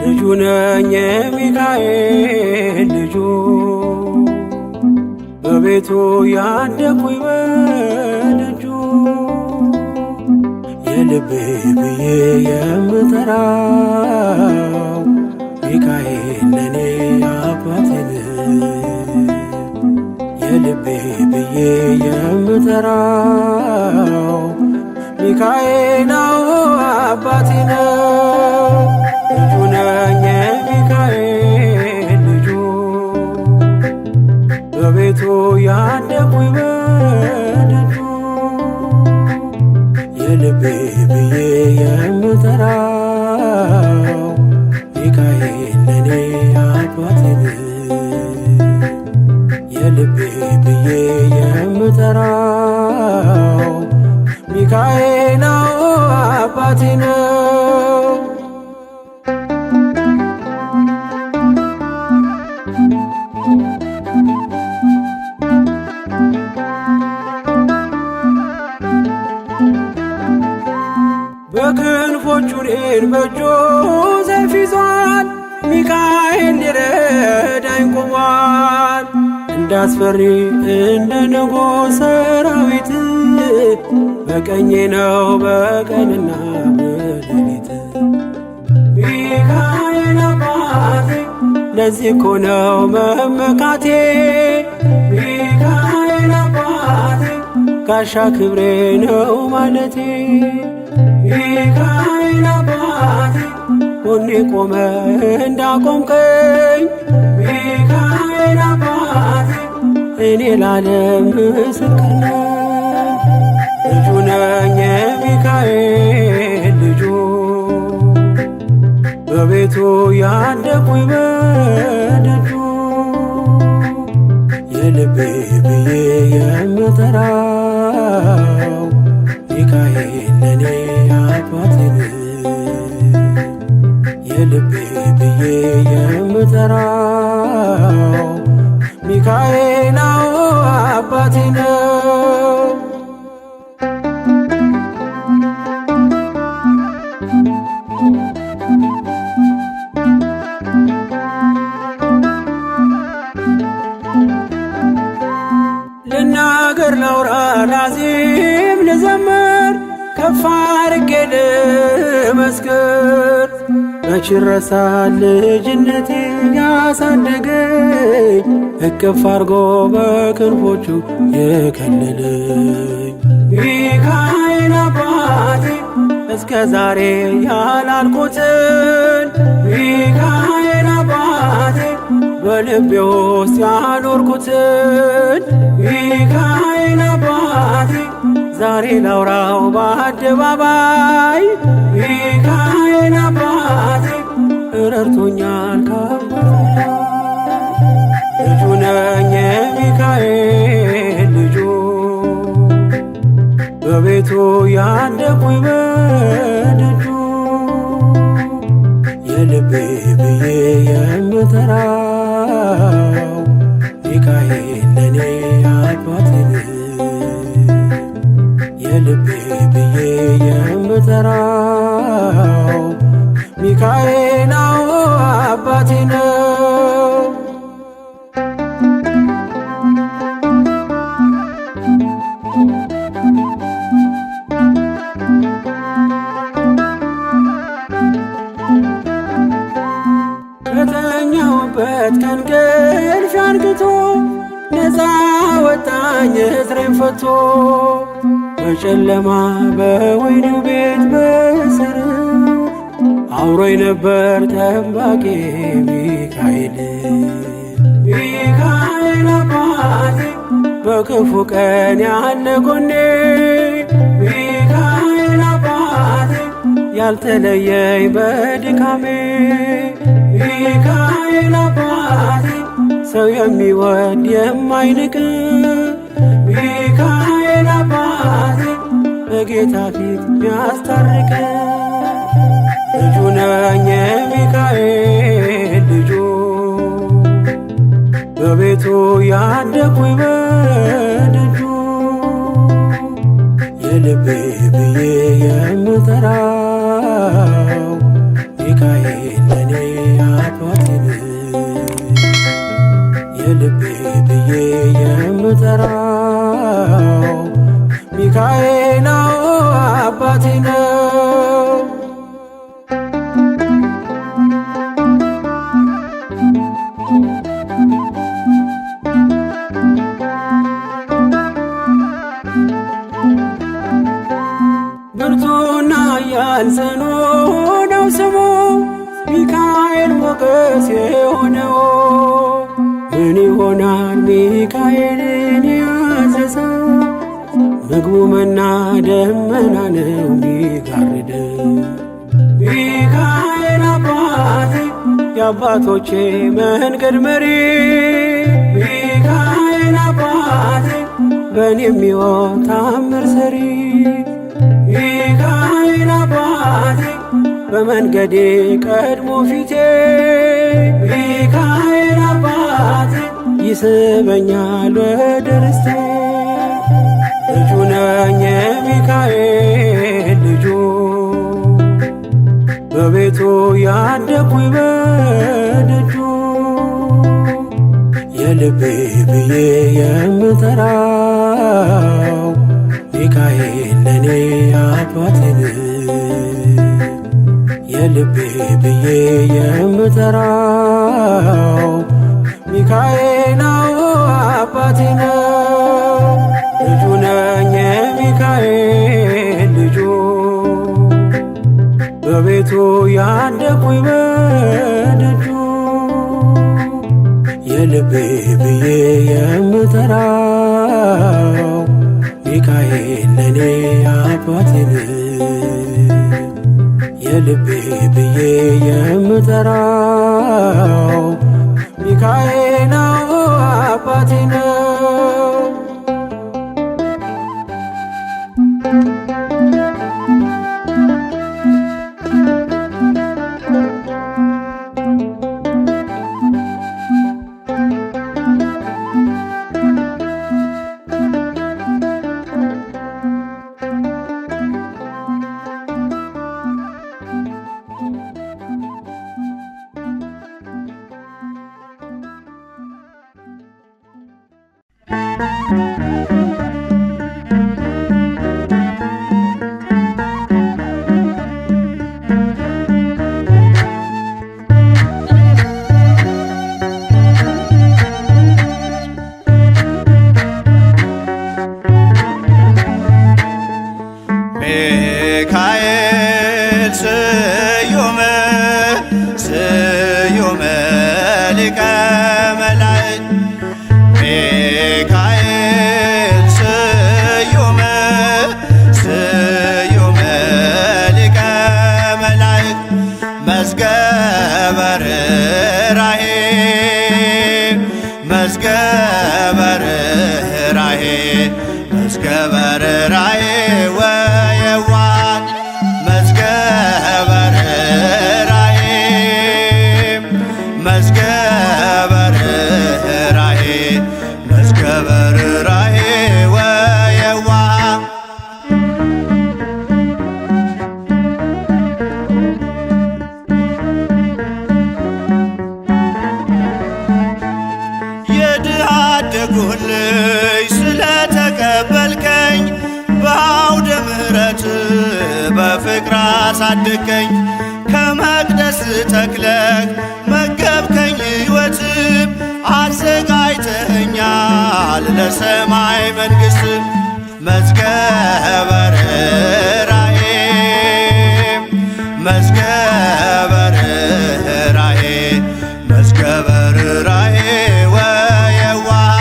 ልጁ ነኝ የሚካኤል ልጁ በቤቱ ያደኩኝ በደጁ የልቤ ብዬ የምጠራው ሚካኤል ለኔ አባቴ የልቤ ብዬ የምጠራው ሚካኤል አባቴ ነው። ልጁ ነኝ የሚካኤል ልጁ በቤቱ ያደኩኝ በደጁ የልቤ ብዬ የምጠራው ሚካኤል ለኔ አባቴ የልቤ ብዬ የምጠራው ሚካኤል አባቴ ነው። በክንፎቹ እኔን በእጁ ሰይፍ ይዟል ሚካኤል ሊረዳኝ ቆሟል። እንዳስፈሪ እንደ ንጉሥ ሰራዊት በቀኜ ነው በቀንና በሌሊት ሚካኤል አባቴ ለዚህ እኮ ነው መመካቴ ሚካኤል አባቴ ጋሻ ክብሬ ነው ማለቴ ሚካኤል አባቴ ጎኔ ቆመ እንዳቆምከኝ ሚካኤል አባቴ እኔ ላለም ምስክር ነኝ። ልጁ ነኝ የሚካኤል ልጁ በቤቱ ያደኩኝ በደጁ የልቤ ብዬ የምጠራው ሚካኤል ለኔ አባቴ የልቤ ብዬ የምጠራው ሚካኤል አባቴ ነው። ልናገር ላውራ ላዚም ልዘምር ከፍ አድርጌ ልመስክር መች ይረሳል ልጅነቴን ያሳደገኝ እቅፍ አርጎ በክንፎቹ የከለለኝ ሚካኤል አባቴ እስከ ዛሬ ያላልኩትን ሚካኤል አባቴ በልቤ ውስጥ ያኖርኩትን ሚካኤል አባቴ ዛሬ ላውራው በአደባባይ ሚካኤል አባቴ ረድቶኛል ከአባቴ ልጁ ነኝ የሚካኤል ልጁ በቤቱ ያደኩኝ በደጁ የልቤ ብዬ የምጠራው ሚካኤል ለኔ አባቴ የልቤ ብዬ የምጠራው ሚካኤል አባቴ ነው። ከተኛሁበት ከእንቅልፍ አንቅቶ ነፃ ወጣኝ እስሬን ፈቶ በጨለማ በወህኒው ቤት በእስር አብሮኝ ነበር ጠባቂ ሚካኤል ሚካኤል አባቴ በክፉ ቀን ያለ ጎኔ ሚካኤል አባቴ ያልተለየኝ በድካሜ ሚካኤል አባቴ ሰው የሚወድ የማይንቅ ሚካኤል አባቴ በጌታ ፊት ሚያስታርቅ ልጁ ነኝ የሚካኤል ልጁ በቤቱ ያደኩኝ በደጁ የልቤ ብዬ የምጠራው ሚካኤል ለኔ የምጠራው ሚካኤል አባቴ ነው። ብርቱና ኃያል ጽኑ ነው ስሙ ሚካኤል ሞገስ የሆነው። ምን ይሆናል ሚካኤልን ያዘዘው? ምግቡ መና ደመና ነው ሚጋርደው። ሚካኤል አባቴ የአባቶቼ መንገድ መሪ፣ ሚካኤል አባቴ በእኔ የሚሆን ታምር ሰሪ፣ ሚካኤል አባቴ በመንገዴ ቀድሞ ፊቴ፣ ሚካኤል አባቴ ይስበኛል ወደ ርስቴ። ልጁ ነኝ የሚካኤል ልጁ በቤቱ ያደኩኝ በደጁ የልቤ ብዬ የምጠራው ሚካኤል ለኔ አባቴን የልቤ ብዬ የምጠራው ሚካኤል አባቴ ነው። ልጁ ነኝ የሚካኤል ልጁ በቤቱ ያደኩኝ በደጁ የልቤ ብዬ የምጠራው ሚካኤል ለኔ አባቴን የልቤ ብዬ የምጠራው ሚካኤል አባቴ ነው። ሚካኤል ስዩም ስዩም ሊቀ መላእክት ሚካኤል ስዩም ስዩም ሊቀ መላእክት መዝገበ ርኅራኄ መዝገበ ርኅራኄ መዝገበ ርኅራኄ ወየዋህ መዝገበ ርኅራኄ መዝገበ ርኅራኄ መዝገበ ርኅራኄ ወየዋህ የድሃ አደጉን ልጅ ስለተቀበልከኝ በአውደ ምሕረት በፍቅር አሳደግከኝ ከመቅደስ ተክለህ መገብከኝ ሕይወትም አዘጋጅተኸኛል ለሰማይ መንግሥት መዝገበ ርኅራኄ መዝገበ ርኅራኄ መዝገበ ርኅራኄ ወየዋህ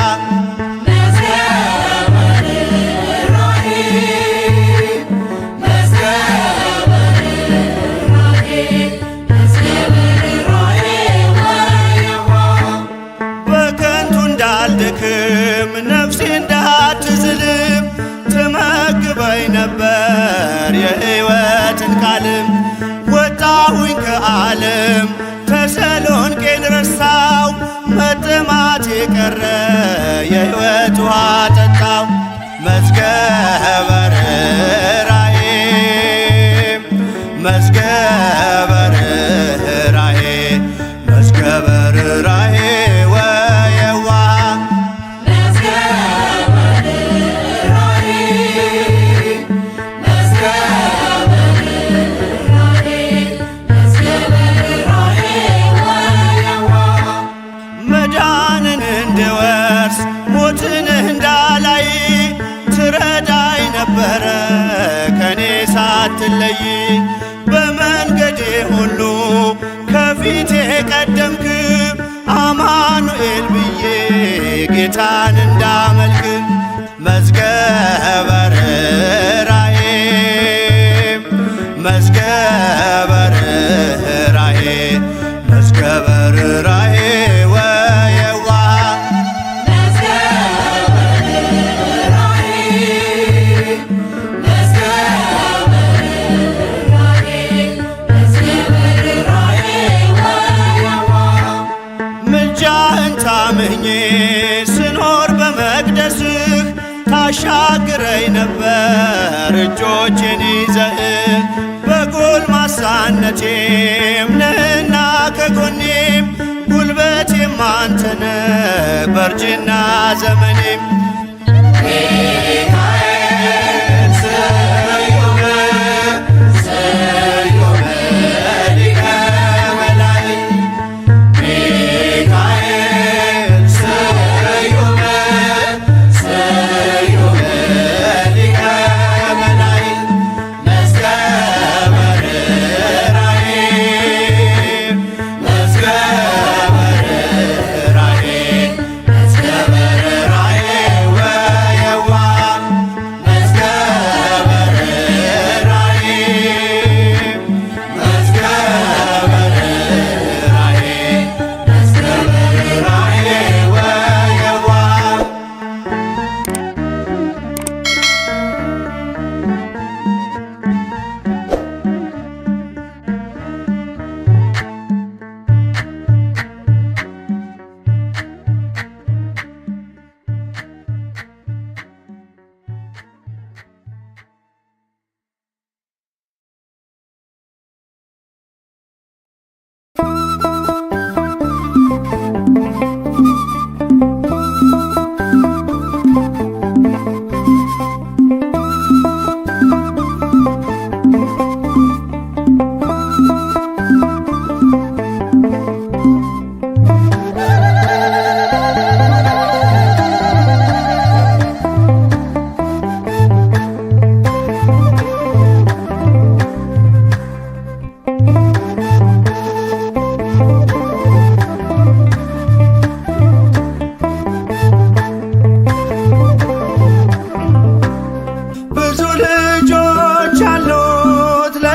በከንቱ እንዳልደክም ነፍሴ እንዳትዝልም ትመግበኝ ነበር የሕይወትን ቃልም ወጣሁኝ ከዓለም ተሰሎንቄን ረሳው መጥማት የቀረ የሕይወት ውሃ ጠጣው መዝገበ ርኅራኄ መዝገበ ርኅራኄ መዝገበ ርኅራኄ ወየዋህ መዝገበ ሳትለይ በመንገዴ ሁሉ ከፊቴ ቀደምክ አማኑኤል ብዬ ጌታን እንዳመልክ መዝገበ ርኅራኄ መዝገበ ርኅራኄ መዝገበ ርኅራኄ ወየዋህ ምልጃህን ታምኜ ስኖር በመቅደስህ ታሻግረኝ ነበር እጆቼን ይዘህ በጎልማሳነቴም ነህና ከጎኔም ጉልበቴም አንተነ በእርጅና ዘመኔም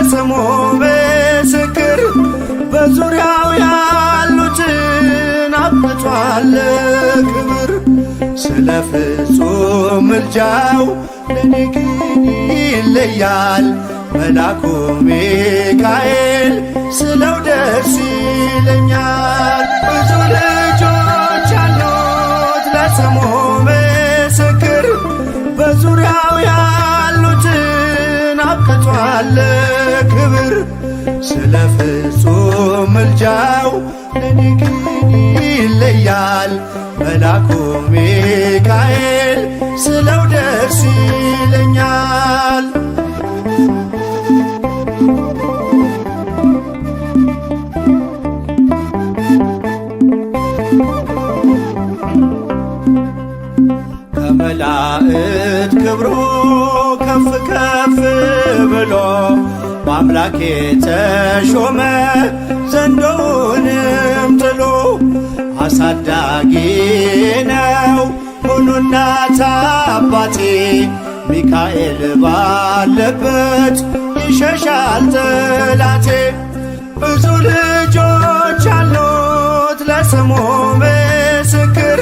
ስሙ ምስክር በዙሪያው ያሉትን አብቅቷል ክብር። ስለ ፍጹም ምልጃው ለኔ ግን ይለያል መልአኩ ሚካኤል ስለው ደስ ይለኛል። ብዙ ልጆች አሉት ለስሙ ምስክር በዙሪያው ያሉትን አብቅቷል ክብር። ስለ ፍጹም ምልጃው ለኔ ግን ይለያል መልአኩ ሚካኤል ስለው ደስ ይለኛል። ከመላእክት ክብሩ ከፍ ከፍ ብሎ በአምላኬ ተሾመ ዘንዶውንም ጥሎ። አሳዳጊ ነው ሁሉ እናት አባቴ ሚካኤል ባለበት ይሸሻል ጠላቴ። ብዙ ልጆች አሉት ለስሙ ምስክር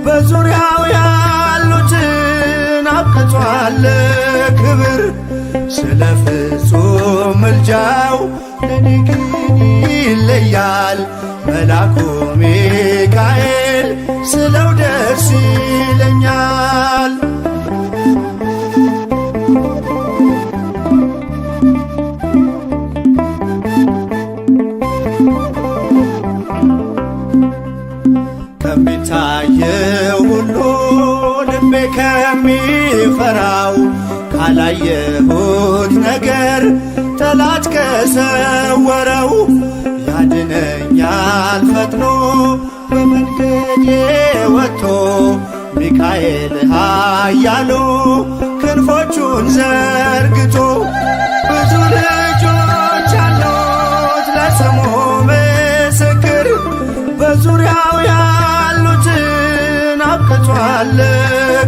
በዙሪያው ያሉትን አብቅቷል ክብር። ስለ ፍጹም ምልጃው ለኔ ግን ይለያል መልአኩ ሚካኤል ስለው ደስ ይለኛል። ከሚታየው ሁሉ ልቤ ከሚፈራው ካላየሁት ነገር ጠላት ከሰወረው ያድነኛል ፈጥኖ በመንገዴ ወጥቶ ሚካኤል ኃያሉ ክንፉ ክንፎቹን ዘርግቶ ብዙ ልጆች አሉት ለስሙ ምስክር በዙሪያው ያሉትን አብቅቷል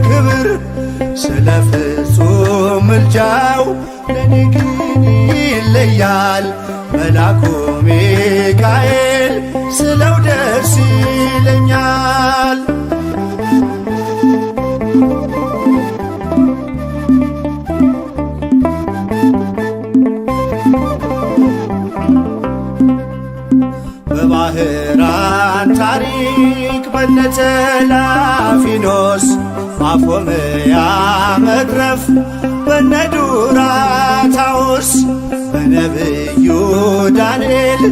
ክብር ስለ ፍጹም ምልጃው ለኔ ግን ይለያል መልአኩ ሚካኤል ስለው ደስ ይለኛል። በባህራን ታሪክ በነተላፊኖስ ማፎምያ መትረፍ በነዱራታውስ በነብዩ ዳንኤል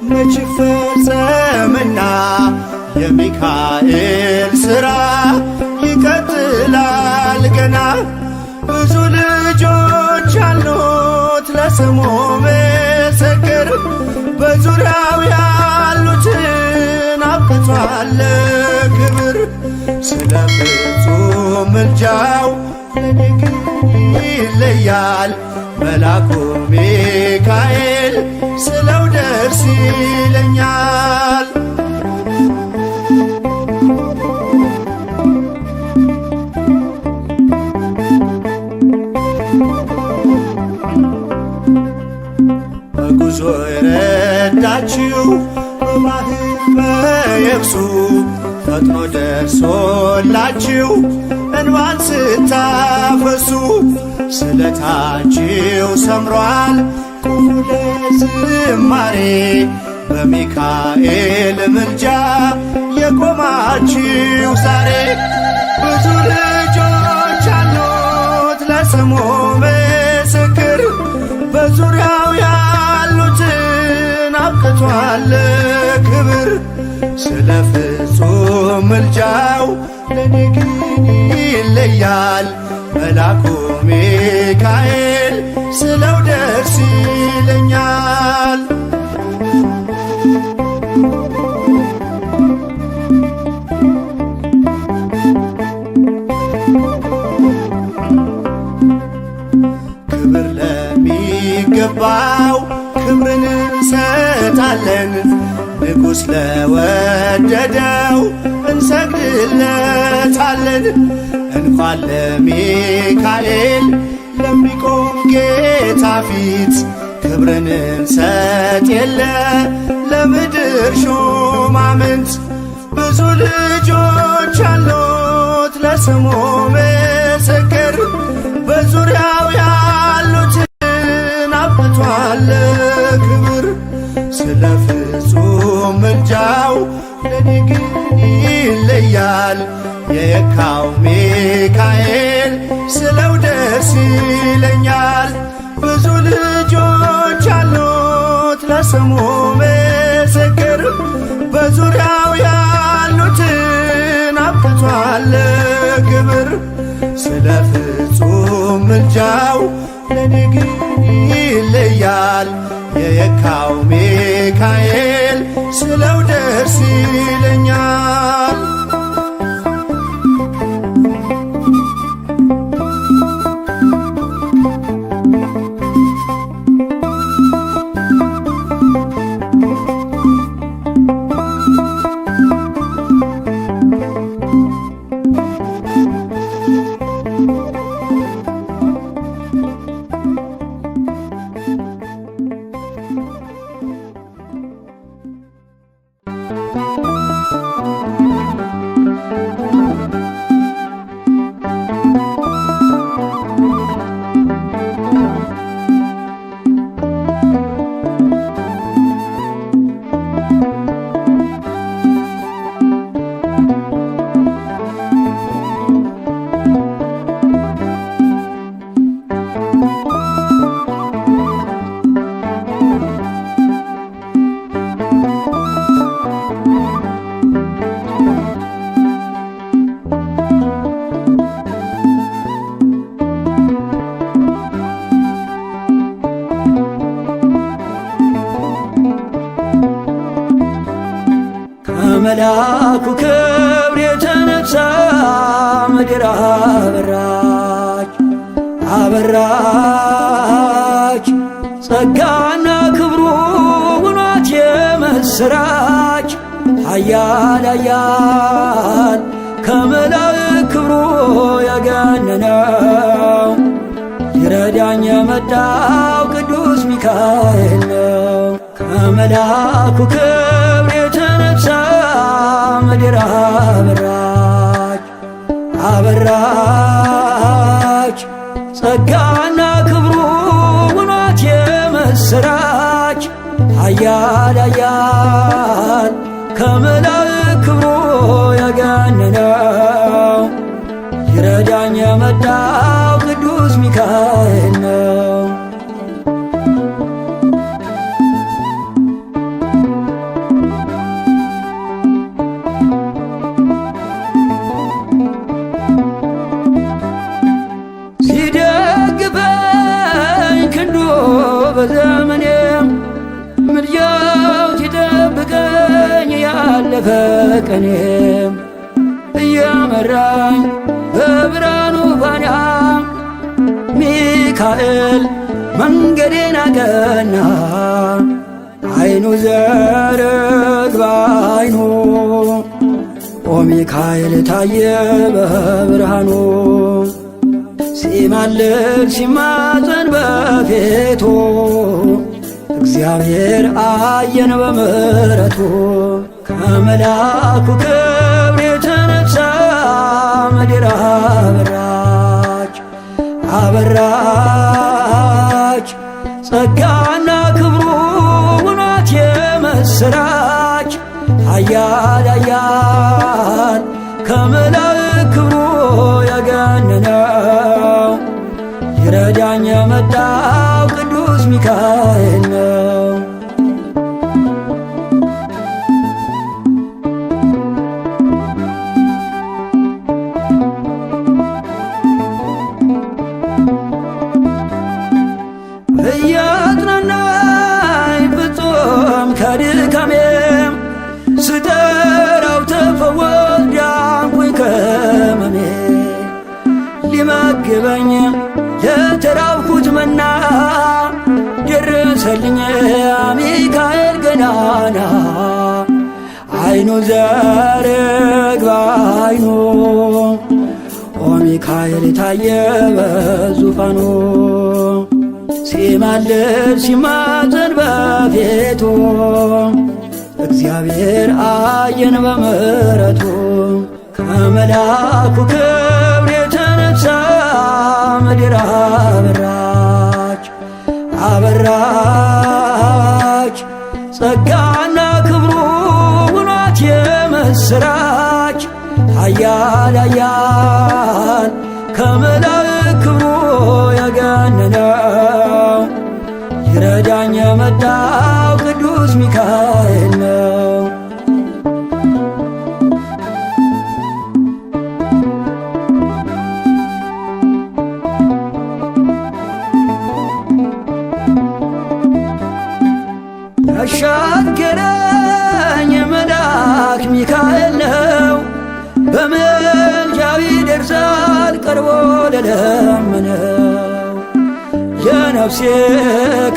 መች ፈጸምና የሚካኤል ሥራ ይቀጥላል ገና ብዙ ልጆች አሉት ለስሙ ምስክር በዙሪያው ያሉትን አብቅቷል ክብር ስለ ፍጹም ምልጃው ለኔ ግን ይለያል መልአኩ ሚካኤል ስለው ደስ ይለኛል። በጉዞ የረዳችው በባህር በየብሱ ፈጥኖ ደርሶላችሁ እንባን ስታፈሱ ስለታችሁ ሰምሯል ቁሙ ለዝማሬ በሚካኤል ምልጃ የቆማችሁ ዛሬ ብዙ ልጆች አሉት ለስሙ ምስክር በዙሪያው ያሉትን አብቅቷል ክብር ስለ ፍጹም ምልጃው ለኔ ግን ይለያል መልአኩ ሚካኤል ስለው ደስ ይለኛል። ክብር ለሚገባው ክብርን እንሰጣለን ንጉሥ ለወደደው እንሰግድለታለን እንኳን ለሚካኤል ለሚቆም ጌታ ፊት ክብርን እንሰጥ የለ ለምድር ሹማምንት ብዙ ልጆች አሉት ለስሙ ምስክር በዙሪያው ያሉትን አብቅቷል ክብር ስለ ፍጹም ምልጃው ለኔ ግን ይለያል የካው ሚካኤል ስለው ደስ ይለኛል። ብዙ ልጆች አሉት ለስሙ ምስክር በዙሪያው ያሉትን አብቅቷል ክብር ስለ ፍጹም ምልጃው ለኔ ግን ይለያል የካው ሚካኤል ስለው ደስ ይለኛል። ከመልአኩ ክብር የተነሳ ምድር አበራች፣ አበራች ጸጋና ክብሩ ውኗት የምስራች ኃያል ኃያል ከመላእክት ክብሩ የገነነው ሊረዳኝ የመጣው ቅዱስ ሚካኤል ነው። ከመልአኩ ክብር የተነሳ ምድር አበራች አበራች ጸጋና ክብሩ ውኗት የምስራች ኃያል ኃያል ከመላእክት ክብሩ የገነነው ሊረዳኝ የመጣው ቅዱስ ሚካኤል ነው። ሲደግፈኝ ክንዱ በዘመኔም ምልጃው ሲጠብቀኝ ያለፈ ቀኔም እየመራኝ በብርሃኑ ፋና ሚካኤል መንገዴን አቀና። አይኑ ዘርግባ አይኑ ኦ ሚካኤል ታየ በብርሃኑ ሲማልድ ሲማፀን በፊቱ እግዚአብሔር አየን በምሕረቱ ከመልአኩ ክብር የተነሳ ምድር አበራች አበራች ጸጋና ክብሩ ውኗት የምስራች ኃያል ኃያል ከመላእክት ክብሩ የገነነው ሊረዳኝ የመጣው ቅዱስ ሚካኤል ነው። እያጽናናኝ ፍጹም ከድካሜም ስጠራው ተፈወስ ዳንኩኝ ከሕመሜ ሊመግበኝ ለተራብኩት መና ደረሰልኝ ሚካኤል ገናና አይኑ ዘርግባ አይኑ ኦ ሚካኤል ታየ በዙፋኑ ሲማልድ ሲማፀን በፊቱ እግዚአብሔር አየን በምሕረቱ ከመልአኩ ክብር የተነሳ ምድር አበራች አበራች ጸጋና ክብሩ ውኗት የምስራች ኃያል ኃያል ከመላእክት ክብሩ የገነነው ሊረዳኝ የመጣው ቅዱስ ሚካኤል ነው። ያሻገረኝ መልአክ ሚካኤል ነው በምልጃው ይደርሳል ቀርቦ ለለመነው የነፍሴ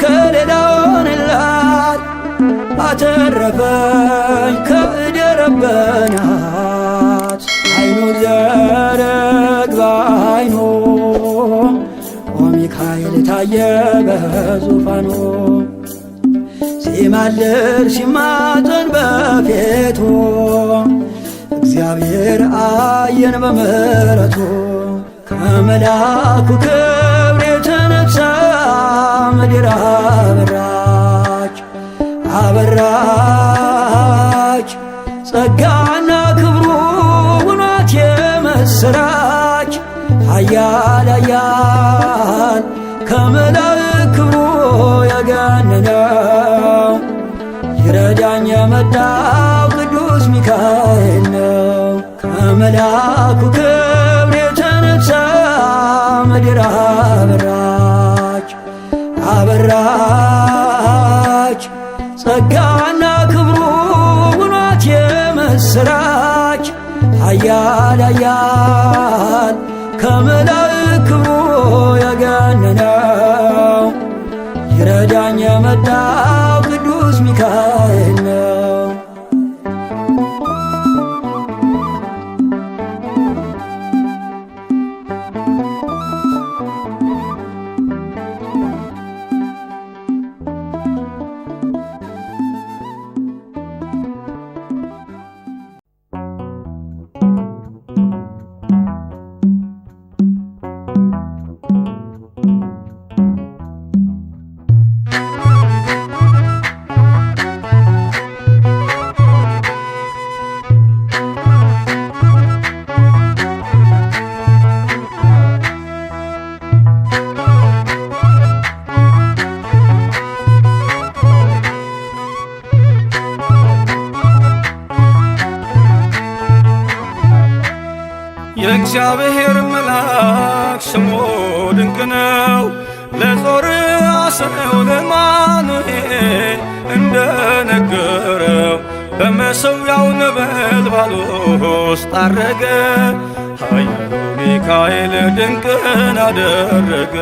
ከለላ ሆነላት አተረፈኝ ከእደ ረበናት አይኑ ዘርግባ አይኑ ኦ ሚካኤል ታየ በዙፋኑ ሲማልድ ሲማፀን በፊቱ እግዚአብሔር አየን በምሕረቱ ከመልአኩ ክብር የተነሳ ምድር አበራች አበራች ጸጋና ክብሩ ውኗት የምስራች ኃያል ኃያል ከመላእክት ክብሩ የገነነው ሊረዳኝ የመጣው ቅዱስ ሚካኤል ነው። ከመልአኩ ክብር የተነሳ ምድር አበራች አበራች ጸጋና ክብሩ ውኗት የምስራች ኃያል ኃያል ከመላእክት ክብሩ የእግዚአብሔር መልአክ ስሙ ድንቅ ነው። ለጾርዓ ሰው ለማኑኤል እንደነገረው በመሠዊያው ነበልባል ውስጥ አረገ። ኃያሉ ሚካኤል ድንቅን አደረገ።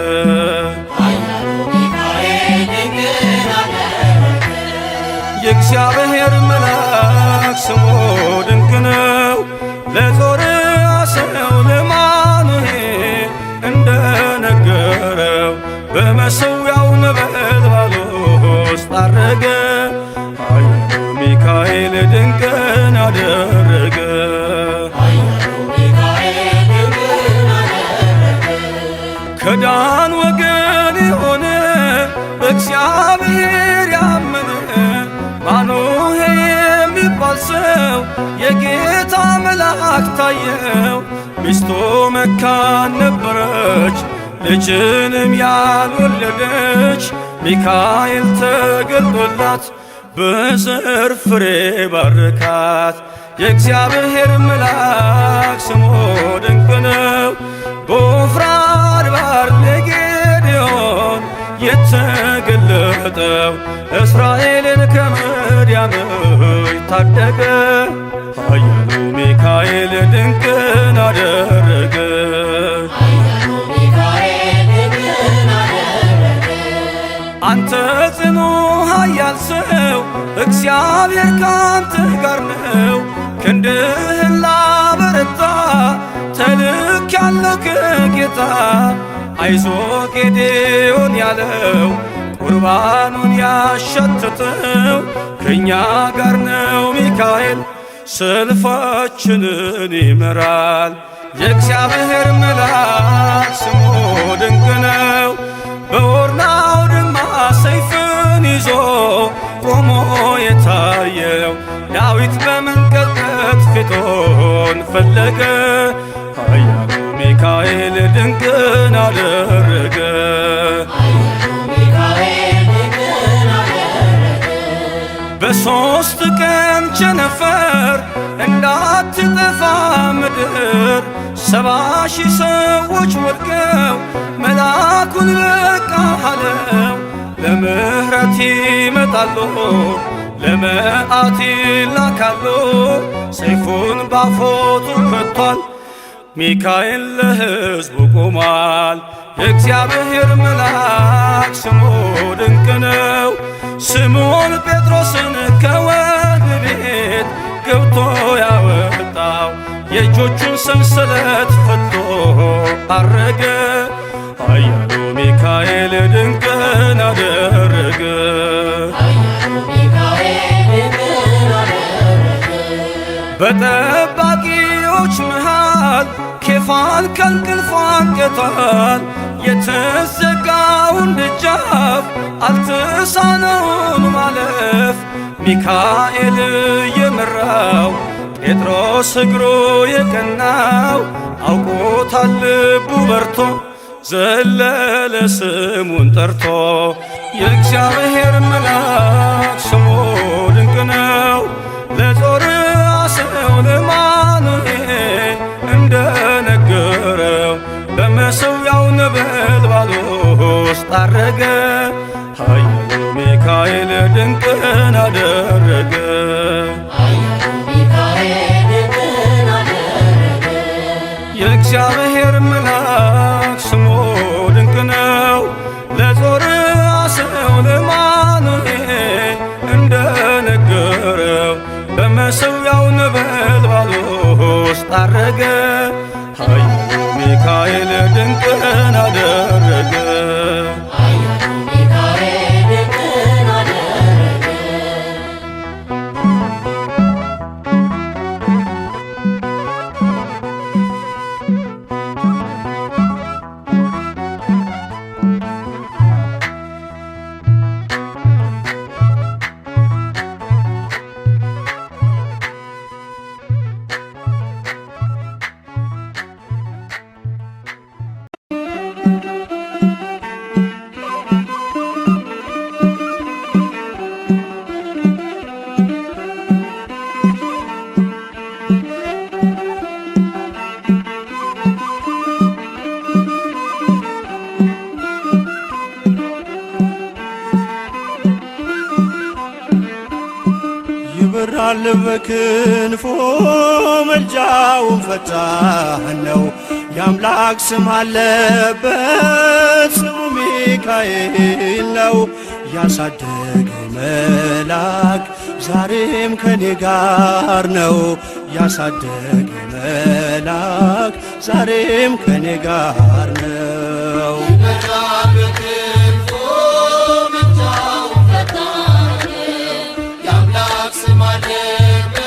የእግዚአብሔር መልአክ ስሙ ድንቅ ነው። ለጾርዓ ሰው ለማኑኤል እንደነገረው በመሠዊያው ነበልባል ውስጥ አረገ። ኃያሉ ሚካኤል ድንቅን አደረገ። ከዳን ወገን የሆነ በእግዚአብሔር ያመነ ማኑሄ የሚባል ሰው የጌታ መልአክ ታየው። ሚስቱ መካን ነበረች፣ ልጅንም ያልወለደች። ሚካኤል ተገልጦላት በዘር ፍሬ ባረካት። የእግዚአብሔር መልአክ ስሙ ድንቅ ነው። በዖፍራ አድባር ለጌዴዎን የተገለጠው እስራኤልን ከምድያም ታደገ። ኃያሉ ሚካኤል ድንቅን አደረገ። አንተ ጽኑ ኃያል ሰው እግዚአብሔር ካንተ ጋር ነው። ክንድህን ላበረታ ተልኬአለሁ ከጌታ። አይዞ ጌዴዎን ያለው ቁርባኑን ያሸተተው ከእኛ ጋር ነው ሚካኤል ሰልፋችንን ይመራል። የእግዚአብሔር መልአክ ስሙ ድንቅ ነው። በኦርናው ድማ ሰይፍን ይዞ ቆሞ የታየው ዳዊት በመንቀጥቀጥ ፊቱን ፈለገ። ኃያሉ ሚካኤል ድንቅን አደረገ። በሦስት ቀን ቸነፈር እንዳትጠፋ ምድር 70,000 ሰዎች ወድቀው መልአኩን በቃ አለው። ለምሕረት ይመጣሉ፣ ለመዓት ይላካሉ። ሰይፉን ባፎቱ ከቷል፣ ሚካኤል ለሕዝቡ ቆሟል። የእግዚአብሔር መልአክ ስሙ ድንቅ ነው። ስምዖን ጴጥሮስን ከወህኒ ቤት ገብቶ ያወጣው የእጆቹን ሰንሰለት ፈቶ አረገ። ኃያሉ ሚካኤል ድንቅን አደረገ። በጠባቂዎች መሃል ኬፋን ከእንቅልፉ አንቅቷል። የተዘጋውን ደጃፍ አልተሳነውም ማለፍ። ሚካኤል የመራው ጴጥሮስ እግሩ የቀናው አውቆታል ልቡ በርቶ ዘለለ ስሙን ጠርቶ። የእግዚአብሔር መልአክ ስሙ ድንቅ ነው። ለጾርዓ ሰው ለማኑኤል እንደነገረው በመሠዊያው ነበልባል ውስጥ አረገ። ኃያሉ ሚካኤል ድንቅን አደረገ። የእግዚአብሔር መልአክ ስሙ ድንቅ ነው። ለጾርዓ ሰው ለማኑኤል እንደነገረው በመሠዊያው ነበልባል ውስጥ አረገ። ኃያሉ ሚካኤል ድንቅን አደረገ። በክንፎ መልጃውን ፈጣን ነው። የአምላክ ስም አለበት ስሙ ሚካኤል ነው። ያሳደገኝ መልአክ ዛሬም ከኔ ጋር ነው። ያሳደገኝ መልአክ ዛሬም ከኔ ጋር ነው። ይበራል በክንፎ መልጃውን ፈጣን ነው። የአምላክ ስም አለበት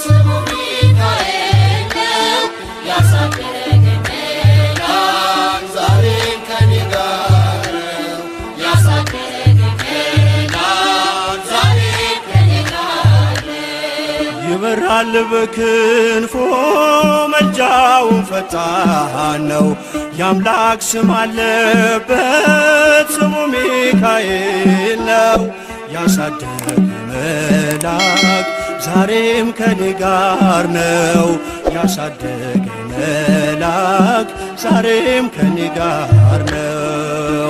ስሙ ሚካኤል ነው። ያሳደገኝ መልአክ ዛሬም ከኔ ጋር ነው። ያሳደገኝ መልአክ ዛሬም ከኔ ጋር ነው። ይበራል በክንፎ መልጃውን ፈጣን የአምላክ ስም አለበት ስሙ ሚካኤል ነው። ያሳደገኝ መልአክ ዛሬም ከኔ ጋር ነው። ያሳደገኝ መልአክ ዛሬም ከኔ ጋር ነው።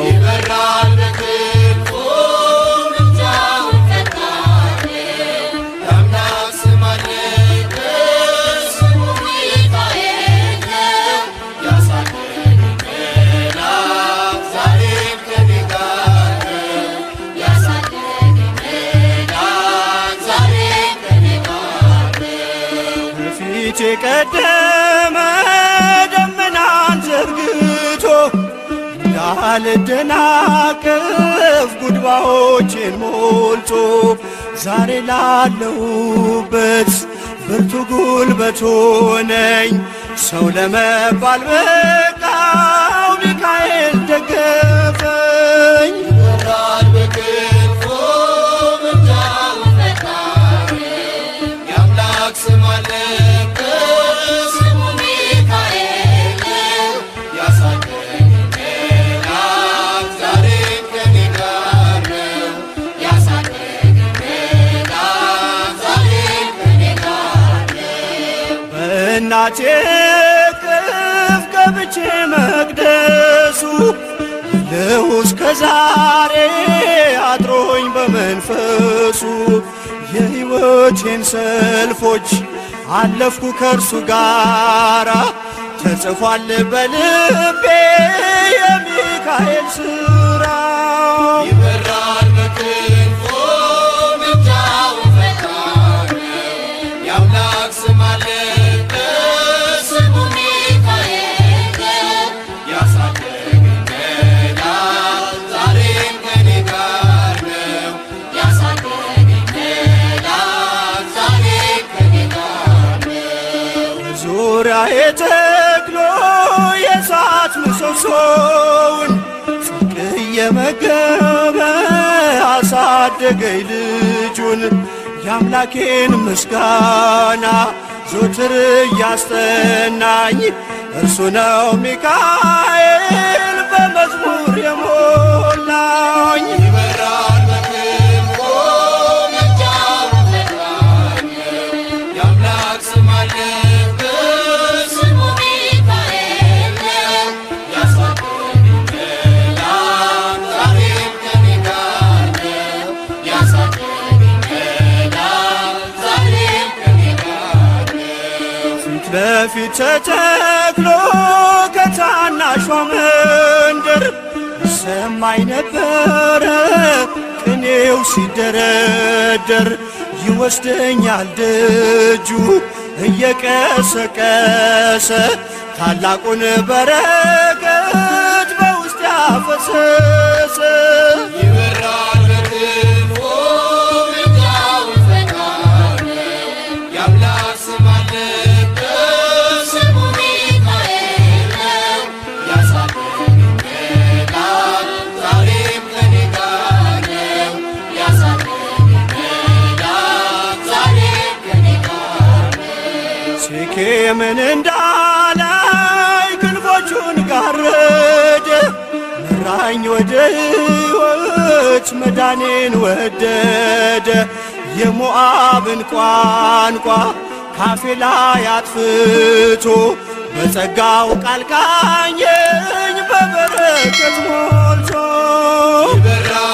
በፊቴ ቀደመ ደመናን ዘርግቶ እንዳልደናቀፍ ጉድባዎቼን ሞልቶ ዛሬ ላለሁበት ብርቱ ጉልበት ሆነኝ። ሰው ለመባል በቃው ሚካኤል ደገፈኝ። ይበራል በክንፎ መልጃውን ፈጣን የአምላክ ስም አለበት ስሙ ሚካኤል ነው። ያሳደገኝ መልአክ ዛሬም ከኔ ጋር ነው። ያሳደገኝ መልአክ ዛሬም ከኔ ጋር ነው። በእናቴ እቅፍ ገብቼ መቅደሱ ልሁ እስከ ዛሬ አድሮኝ በመንፈሱ የሕይወቴን ሰልፎች አለፍኩ ከእርሱ ጋራ ተጽፏል በልቤ የሚካኤል ሥራ። ይበራል በክንፎ መልጃውን ፈጣን የአምላክ ስም አለበት ስሙ ሚካኤል ነው። ያሳደገኝ መልአክ ዛሬም ከኔ ጋር ነው። ያሳደገኝ መልአክ ዛሬም ከኔ ጋር ነው። ዙሪያዬ ተክሎ የእሳት ምሰሶውን ጽድቅ እየመገበ አሳደገኝ ልጁን። የአምላኬን ምስጋና ዞትር እያስጠናኝ እርሱ ነው ሚካኤል በመዝሙር የሞላኝ። ይበራል በክንፎ መልጃውን ፈጣን የአምላክ ስም አለበት ስሙ ሚካኤል ነው። ያሳደገኝ መልአክ ዛሬም ከኔ ጋር ነው። ያሳደገኝ መልአክ ዛሬም ከኔ ጋር ነው። ፊት ለፊት ተተክሎ ከታናሿ መንደር ሰማይ ነበረ ቅኔው ሲደረደር። ይወስደኛል ደጁ እየቀሰቀሰ ታላቁን በረከት በውስጥ ያፈሰሰ። ይበራል በክንፎ መልጃውን ፈጣን የአምላክ ስም አለበት ስሙ ሚካኤል ነው። ያሳደገኝ መልአክ ዛሬም ከኔ ጋር ነው። ያሳደገኝ መልአክ ዛሬም ከኔ ጋር ነው። ሴኬምን እንዳላይ ክንፎቹን ጋረደ መራኝ ወደ ሕይወት መዳኔን ወደደ። የሞዓብን ቋንቋ ካፌ ላይ አጥፍቶ በጸጋው ቃል ቃኘኝ በበረከት ሞልቶ። ይበራል